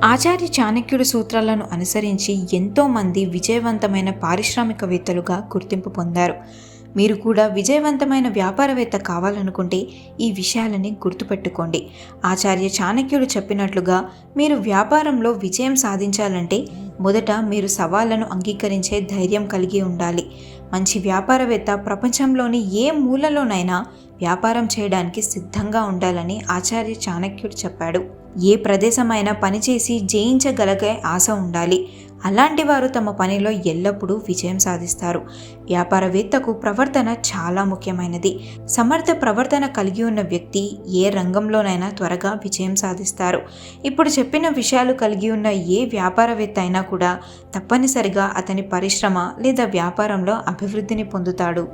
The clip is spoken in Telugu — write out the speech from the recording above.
ఆచార్య చాణక్యుడి సూత్రాలను అనుసరించి ఎంతోమంది విజయవంతమైన పారిశ్రామికవేత్తలుగా గుర్తింపు పొందారు. మీరు కూడా విజయవంతమైన వ్యాపారవేత్త కావాలనుకుంటే ఈ విషయాలని గుర్తుపెట్టుకోండి. ఆచార్య చాణక్యుడు చెప్పినట్లుగా మీరు వ్యాపారంలో విజయం సాధించాలంటే మొదట మీరు సవాళ్లను అంగీకరించే ధైర్యం కలిగి ఉండాలి. మంచి వ్యాపారవేత్త ప్రపంచంలోని ఏ మూలలోనైనా వ్యాపారం చేయడానికి సిద్ధంగా ఉండాలని ఆచార్య చాణక్యుడు చెప్పాడు. ఏ ప్రదేశమైనా పనిచేసి జయించగలిగే ఆశ ఉండాలి. అలాంటి వారు తమ పనిలో ఎల్లప్పుడూ విజయం సాధిస్తారు. వ్యాపారవేత్తకు ప్రవర్తన చాలా ముఖ్యమైనది. సమర్థ ప్రవర్తన కలిగి ఉన్న వ్యక్తి ఏ రంగంలోనైనా త్వరగా విజయం సాధిస్తారు. ఇప్పుడు చెప్పిన విషయాలు కలిగి ఉన్న ఏ వ్యాపారవేత్త అయినా కూడా తప్పనిసరిగా అతని పరిశ్రమ లేదా వ్యాపారంలో అభివృద్ధిని పొందుతాడు.